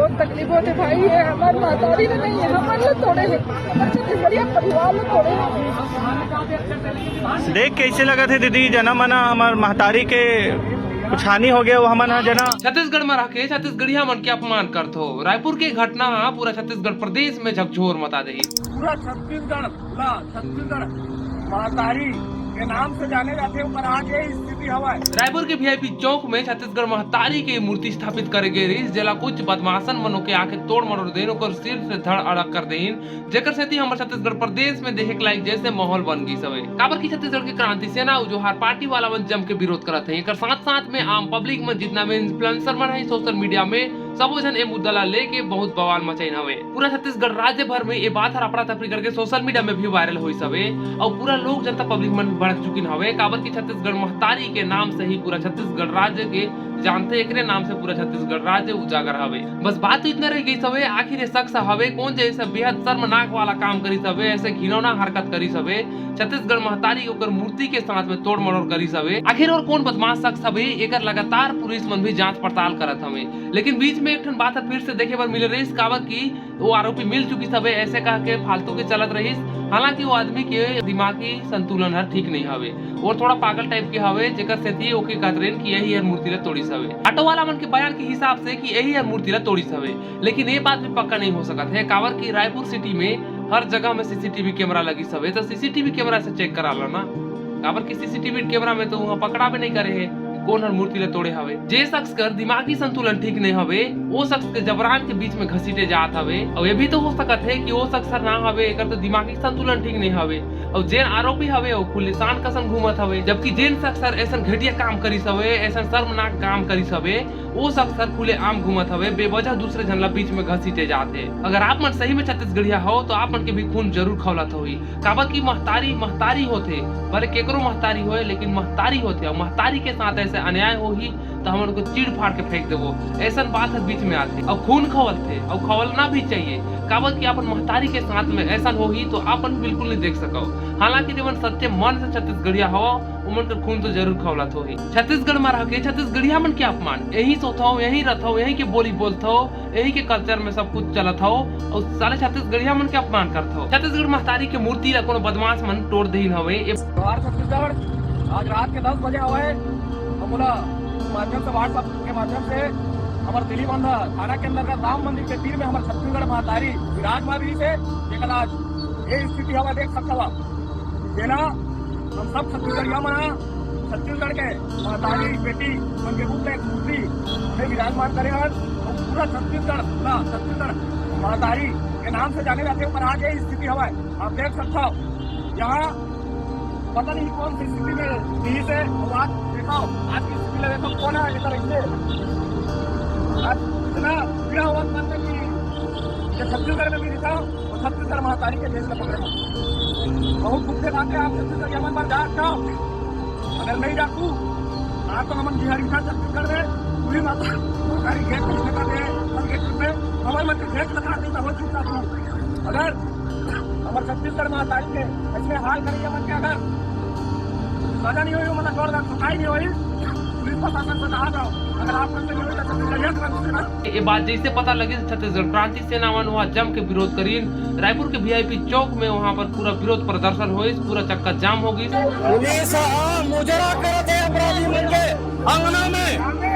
बहुत तकलीफ होते भाई। ये हमारे महतारी ने नहीं है, हमारे तोड़े हैं, छत्तीसगढ़िया परिवार ने तोड़े हैं। देख कैसे लगा थे दीदी जना मना हमार महतारी के कुछ हानि हो गया वो हमन जना छत्तीसगढ़ में रह के छत्तीसगढ़िया मन के अपमान करत हो। रायपुर के घटना पूरा छत्तीसगढ़ प्रदेश में झकझोर मचा दे। पूरा छत्तीसगढ़ महतारी के नाम से जाने जाते ऊपर आज ये स्थिति हवा है। रायपुर के वीआईपी चौक में छत्तीसगढ़ महतारी की मूर्ति स्थापित करे गए रही, जेला कुछ बदमाशन मनो के आके तोड़ मरोड़ देन और सिर से धड़ अड़क कर देन, जेकर सेती हमर छत्तीसगढ़ प्रदेश में देखे के लायक जैसे माहौल बन गई सवे। काबर की छत्तीसगढ़ की क्रांति सेना जोहार पार्टी वाला मन जम के विरोध करत है। साथ साथ में आम पब्लिक में जितना में इन्फ्लुएंसर मन है सोशल मीडिया में सब जन ए मुद्दा ला लेके बहुत बवाल मचाइन हवे। पूरा छत्तीसगढ़ राज्य भर में ये बात अफरा तफरी करके सोशल मीडिया में भी वायरल हुई सवे और पूरा लोग जनता पब्लिक मन भड़क चुकिन हवे। काबर की छत्तीसगढ़ महतारी के नाम से ही पूरा छत्तीसगढ़ राज्य के जानते एकरे नाम से पूरा छत्तीसगढ़ राज्य उजागर हवे। बस बात तो इतना रह गई सवे आखिर ये शख्स हवे कौन जैसे बेहद शर्मनाक वाला काम करी सवे, ऐसे घिनौना हरकत करी सवे, छत्तीसगढ़ महतारी ओकर मूर्ति के साथ में तोड़ मरोड़ करी सवे। आखिर और कौन बदमाश शख्स हवे एकर लगातार पुलिस मन भी जांच पड़ताल करत हवे। लेकिन बीच में एक ठन बात फिर से देखे बर मिल रही काबर की वो आरोपी मिल चुकी सवे ऐसे कह के फालतू के चलत रही। हालांकि वो आदमी के दिमागी संतुलन हर ठीक नहीं हवे और थोड़ा पागल टाइप के हवे, जेकर सेती ओके कहतरेन कि यही हर मूर्ति ला तोड़ी सवे। ऑटो वाला मन के बयान के हिसाब से कि यही हर मूर्ति ला तोड़ी सवे, लेकिन ये बात भी पक्का नहीं हो सकत है। काबर की रायपुर सिटी में हर जगह में सीसीटीवी कैमरा लगी सवे, तो सीसीटीवी कैमरा से चेक करा लो ना। काबर की सीसीटीवी कैमरा में तो वहाँ पकड़ा भी नहीं करे है कौन हर मूर्ति ला तोड़े हवे। जे शख्स कर दिमागी संतुलन ठीक नहीं हवे वो शख्स के जबरान के बीच में घसीटे जात हवे। और ये भी तो हो सकत है कि वो शख्स ना हवे एकर तो दिमागी संतुलन ठीक नहीं हवे और जेन आरोपी हवे वो खुलिसान कसम घूमत हवे। जबकि जेन शख्स ऐसा घटिया काम करी सवे, ऐसा शर्मनाक काम करी सवे, वो शख्स खुले आम घूमत हवे, बेवजह दूसरे जन ला बीच में घसीटे जाते। अगर आप मन सही में छत्तीसगढ़िया हो तो आप मन के भी खून जरूर खौलत होई। काबर की महतारी होते भले केकरो महतारी होए लेकिन महतारी होते और महतारी के साथ ऐसे अन्याय हो ही तो हम उनको चीड़ फाड़ के फेंक देवो, ऐसा बात है बीच में आते और खून खवलते और खवलना भी चाहिए। काबर की अपन महतारी के साथ में ऐसा हो ही तो अपन बिल्कुल नहीं देख सको। हालांकि जब सच्चे मन से छत्तीसगढ़िया हो उमन का खून तो जरूर खवलत हो ही। छत्तीसगढ़ में रह के छत्तीसगढ़िया मन के अपमान यही सोच हो, यही रथ हो, यही के बोली बोलत हो, यही के कल्चर में सब कुछ चलत हो और साले छत्तीसगढ़िया मन के अपमान करत हो। छत्तीसगढ़ महतारी के मूर्ति ला कोनो बदमाश मन तोड़ देहिन हवे। छत्तीसगढ़ आज रात के 10 बजे हवे हमला माध्यम से व्हाट्सएप के माध्यम से हमारे दिल्ली बंधा थाना के अंदर का राम मंदिर के तीर में हमारे छत्तीसगढ़ महतारी विराजमान भी से लेकिन आज ये स्थिति हवा देख सकता हुआ देना हम सब छत्तीसगढ़िया मना छत्तीसगढ़ के महतारी बेटी उनके रूप में एक मूर्ति में विराजमान करे और पूरा छत्तीसगढ़ महतारी के नाम से जाने जाते पर आज ये स्थिति हवा है। आप देख सकते हो यहाँ पता नहीं कौन सी स्थिति में दिल्ली से आज देखो आज की स्थिति में देखो कौन है इधर आज इतना पीड़ा हुआ मानते कि छत्तीसगढ़ में भी दिखा और छत्तीसगढ़ महतारी के देश में पकड़े बहुत दुख से बात है। आप छत्तीसगढ़ यमन पर जाओ अगर नहीं जाकू आज तो हम बिहारी था छत्तीसगढ़ में पूरी माता सरकारी गेट में लगाते हैं हमारे मन के गेट लगाते हो चुका था। अगर हमारे छत्तीसगढ़ महतारी के ऐसे हाल करें यमन के अगर सजा नहीं हुई मतलब जोरदार सफाई नहीं हुई पुलिस प्रशासन से कहा जाओ अगर आप ये बात जैसे पता लगी छत्तीसगढ़ क्रांति सेना मन वहाँ जम के विरोध करीन। रायपुर के वीआईपी चौक में वहाँ पर पूरा विरोध प्रदर्शन हुई, पूरा चक्का जाम हो गई। पुलिस मुजरा करते अपराधी मन के अंगना में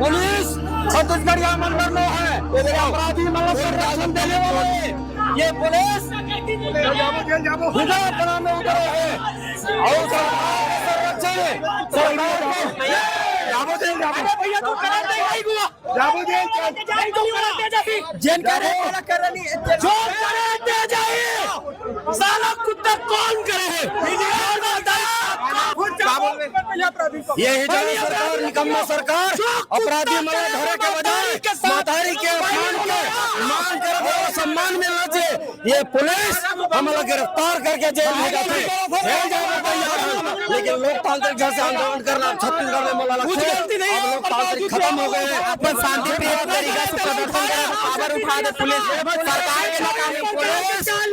पुलिस छत्तीसगढ़िया मन लो है अपराधी मन संरक्षण देने वाले ये पुलिस अपना में उतरे है और साला कुत्ता कौन करे यही सरकार निकम्मा सरकार अपराधी मन धरे के बजाय महतारी के अपमान के मान कर सम्मान मिलना चाहिए। ये पुलिस हमारा गिरफ्तार करके जेल में जाते लेकिन लोकतांत्रिक जैसे आंदोलन करना छत्तीसगढ़ में मला लोकतांत्रिक खत्म हो गए हैं। अपन शांतिप्रिय तरीके से प्रदर्शन करें खबर उठा दे पुलिस सरकार के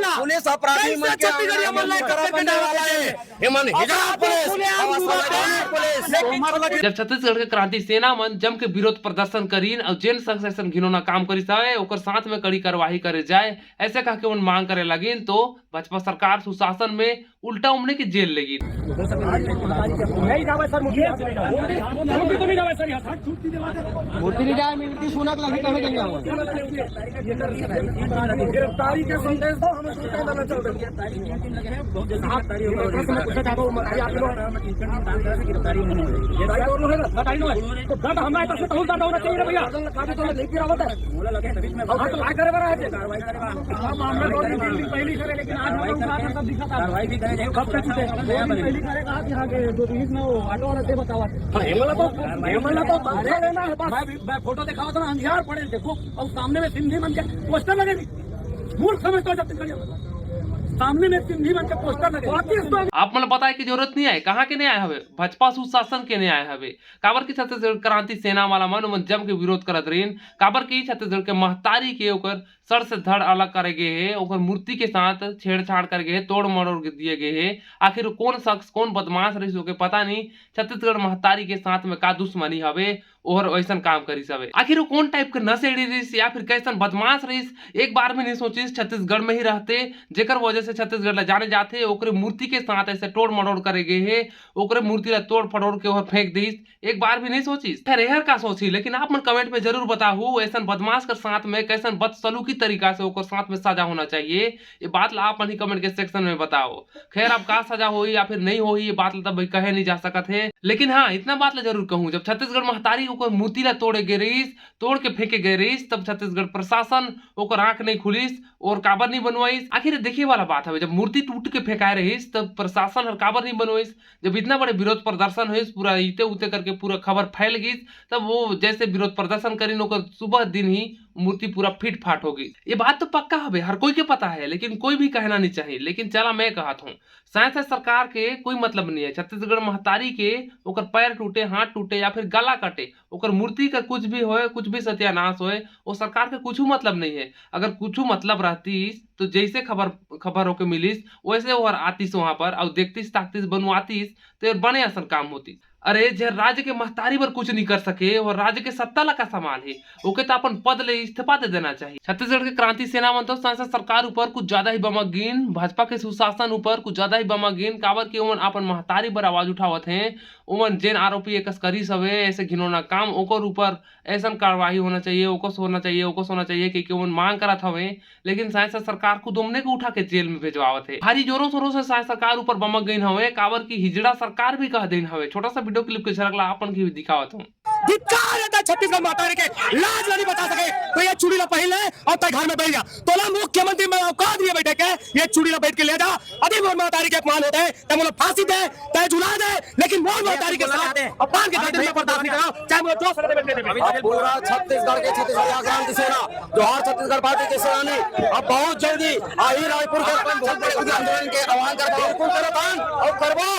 नाम पुलिस अपराधी मन के करने वाला है ये मन जब छत्तीसगढ़ के क्रांति सेना मन जम के विरोध प्रदर्शन करीन और जेन शख्स ऐसा घिनौना काम करी सावे ओकर साथ में कड़ी कार्यवाही करे जाए, ऐसे कह के उन मांग करे लगी तो भाजपा सरकार सुशासन में उल्टा उमने की जेल लगी। मूर्ति नहीं जाए मूर्ति सुनक लगी कहे गिरफ्तारी के संदेश दो हमें फोटो दिखाओ तो अंधियार पड़े देखो और सामने में सिंधी मन के पोस्टर लगे मूर्ख समझते हो जब सामने में सिंधी मन के पोस्टर लगे। आप मन बताए की जरूरत नहीं है, कहाँ के नहीं आए हवे, भाजपा सुशासन के नहीं आए हवे। काबर की छत्तीसगढ़ क्रांति सेना वाला मन जम के विरोध करत रहीन। काबर की छत्तीसगढ़ के महतारी के ओकर सर से धड़ अलग करे गए है, ओकर मूर्ति के साथ छेड़छाड़ कर गए, तोड़ मरोड़ दिए गए है। आखिर कौन शख्स कौन बदमाश रही के पता नहीं, छत्तीसगढ़ महतारी के साथ में का दुश्मनी हवे और ऐसा काम करी सवे। आखिर वो कौन टाइप के नशेड़ी रही या फिर कैसन बदमाश रही, एक बार में नहीं सोची छत्तीसगढ़ में ही रहते, जेकर वजह से छत्तीसगढ़ ला जाने जाते ओकरे मूर्ति के साथ ऐसे तोड़ मरोड़ करे गए है, ओकरे मूर्ति ला तोड़ फड़ोड़ के और फेंक दी, एक बार भी नहीं सोची। खैर का सोची, लेकिन आप मन कमेंट में जरूर बताओ ऐसा बदमाश के साथ में कैसन बदसलूकी तरीका से ओकर साथ में सजा होना चाहिए। ये बात ला आप ही कमेंट के सेक्शन में बताओ। खैर अब का सजा हो या फिर नहीं हो ये बात ला तब कहे नहीं जा सकत है, लेकिन हाँ इतना बात ला जरूर कहूँ, जब छत्तीसगढ़ महतारी ओकर मूर्ति ला तोड़े गए रहीस, तोड़ के फेंके गए रहीस, तब छत्तीसगढ़ प्रशासन ओकर आंख नहीं खुलिस और काबर नहीं बनवाइस। आखिर देखे वाला बात है, जब मूर्ति टूट के फेंकाए रहीस तब प्रशासन और काबर नहीं बनवाइस। जब इतना बड़े विरोध प्रदर्शन हुई पूरा इते उते करके पूरा खबर फैल गई, तब वो जैसे विरोध प्रदर्शन करी ओकर सुबह दिन ही मूर्ति पूरा फिट फाट होगी। ये बात तो पक्का है, हर कोई के पता है, लेकिन कोई भी कहना नहीं चाहिए। लेकिन चला मैं कहता हूँ शायद सरकार के कोई मतलब नहीं है छत्तीसगढ़ महतारी के ओकर पैर टूटे, हाथ टूटे या फिर गला कटे, ओकर मूर्ति का कुछ भी होए, कुछ भी सत्यानाश होए, वो सरकार के कुछ मतलब नहीं है। अगर कुछ मतलब रहती तो जैसे खबर होके मिलिस वैसे और आतीस वहां पर और देखतीस ताकतीस बनवातीस तो बने असन काम होती। अरे जे राज्य के महतारी पर कुछ नहीं कर सके और राज्य के सत्ता ला का सवाल है, ओके तो अपन पद ले इस्तीफा दे देना चाहिए। छत्तीसगढ़ के क्रांति सेना मन तो सांसद सरकार ऊपर कुछ ज्यादा ही बमगीन, भाजपा के सुशासन ऊपर कुछ ज्यादा ही बमगीन, काबर की उमन अपन महतारी पर आवाज उठावत हैं। उमन जेन आरोपी एकस करी सवे ऐसे घिनौना काम ओकर ऊपर ऐसा कार्रवाई होना चाहिए, ओकस होना चाहिए, ओकस होना चाहिए कि उमन मांग करत हवे, लेकिन शायद सरकार खुद उमने को उठा के जेल में भेजवावत है। भारी जोरों शोरों से शायद सरकार ऊपर बमक गई हवे, काबर की हिजड़ा सरकार भी कह देन हवे। छोटा सा वीडियो क्लिप के झलक ला अपन की भी दिखावत हूं। छत्तीसगढ़ महतारी के लाज नहीं बता सके तो ये चूड़ी ला पहले और तय घर में बैठ जा, तोला मुख्यमंत्री में औकात दिए बैठे के ये चूड़ी ला बैठ के ले जा। अभी मोर महतारी के अपमान होते हैं तय मुझे फांसी दे, तय झुला दे, लेकिन मोर महतारी के साथ अपमान के खातिर मैं बर्दाश्त नहीं करो, चाहे मुझे जो सजा बैठने दे। पूरा छत्तीसगढ़ के छत्तीसगढ़ क्रांति सेना जोहार छत्तीसगढ़ पार्टी के सेना ने अब बहुत जल्दी आई रायपुर के आंदोलन के आह्वान करबो।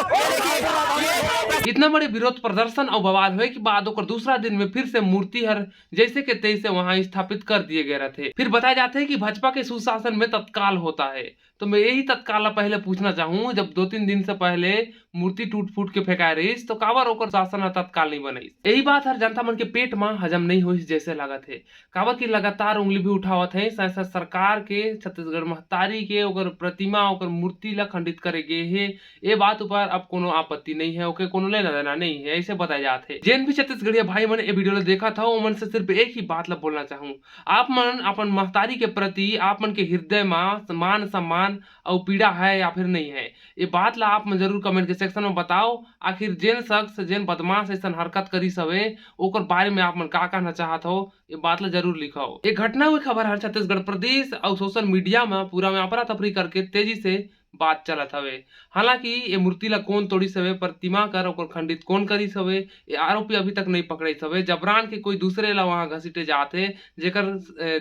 इतना बड़े विरोध प्रदर्शन और बवाल हुए के बाद ओकर दूसरा दिन में फिर से मूर्ति हर जैसे के तैसे वहां स्थापित कर दिए गए थे। फिर बताया जाता है कि भाजपा के सुशासन में तत्काल होता है, तो मैं यही तत्काल पहले पूछना चाहूँ, जब 2-3 दिन से पहले मूर्ति टूट फूट के फेंकाए रही तो काबर ओकर शासन तत्काल नहीं बनी। यही बात हर जनता मन के पेट में हजम नहीं हुई जैसे लागत है। काबर की लगातार उंगली भी उठावत है शायद सरकार के छत्तीसगढ़ महतारी के ओकर प्रतिमा ओकर मूर्ति ला खंडित करे गए है। ये बात ऊपर अब कोनो आपत्ति नहीं है, ओके कोनो लेना देना नहीं है, ऐसे बताया जाते है। जिन भी छत्तीसगढ़िया भाई मैंने ये वीडियो देखा था वो मन से सिर्फ एक ही बात ला बोलना चाहूँ, आप मन अपन महतारी के प्रति आप मन के हृदय में मान सम्मान और पीड़ा है या फिर नहीं है, ये बात ला आप मन जरूर कमेंट के सेक्शन में बताओ। आखिर जेन शख्स जेन बदमाश ऐसा हरकत करी सवे ओकर बारे में आप मन का कहना चाहत हो, ये बात ला जरूर लिखाओ। ये घटना हुई खबर हर छत्तीसगढ़ प्रदेश और सोशल मीडिया में पूरा में अफरा तफरी करके तेजी से बात चलत हवे। हालांकि ये मूर्ति ला कौन तोड़ी सवे, प्रतिमा कर ओकर खंडित कौन करी सवे, ये आरोपी अभी तक नहीं पकड़े सवे। जबरान के कोई दूसरे ला वहां घसीटे जाते जेकर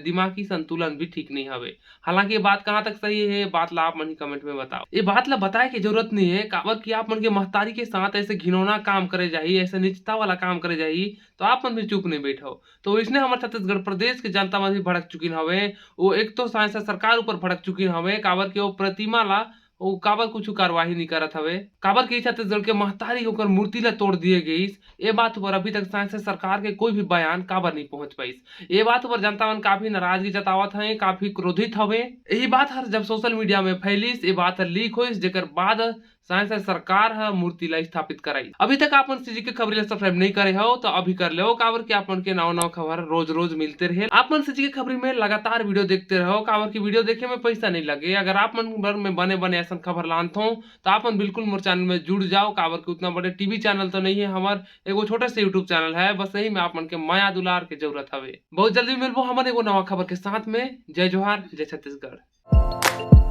दिमागी संतुलन भी ठीक नहीं हवे। हालांकि ये बात कहाँ तक सही है, बात ला आप मन ही कमेंट में बताओ। ये बात ला बताए की जरूरत नहीं है, काबर की आप मन के महतारी के साथ ऐसे घिनौना काम करे जाही, ऐसे निचता वाला काम करे जाही तो आप मन भी चुप नहीं बैठो। तो इसने हमारे छत्तीसगढ़ प्रदेश के जनता मन भी भड़क चुकी हवे। वो एक तो सरकार ऊपर भड़क चुकी हवे, काबर की वो प्रतिमा ला ओ काबर कुछ कार्यवाही नहीं करत हवे, काबर की छत्तीसगढ़ के महतारी होकर मूर्ति ला तोड़ दिए गईस। ये बात पर अभी तक सांसद सरकार के कोई भी बयान काबर नहीं पहुंच पाइस। ये बात पर जनता मन काफी नाराजगी जतावत है, काफी क्रोधित हवे। यही बात हर जब सोशल मीडिया में फैलिस, ये बात लीक होइस, जेकर बाद सांसद सरकार है मूर्ति ला स्थापित कराई। अभी तक आप सीजी के खबर सब्सक्राइब नहीं करे हो तो अभी कर लो, काबर की आप के नव खबर रोज रोज मिलते रहे। आप सीजी के खबर में लगातार वीडियो देखते रहो, काबर की वीडियो देखे में पैसा नहीं लगे। अगर आप मन में बने ऐसा खबर लानत हो तो आप बिल्कुल मोर चैनल में जुड़ जाओ, काबर की उतना बड़े टीवी चैनल तो नहीं है, हमार एगो छोटा सा यूट्यूब चैनल है। बस यही में आप मन के माया दुलार के जरूरत हवे। बहुत जल्दी मिलबो हमारे एगो नवा खबर के साथ में। जय जोहार, जय छत्तीसगढ़।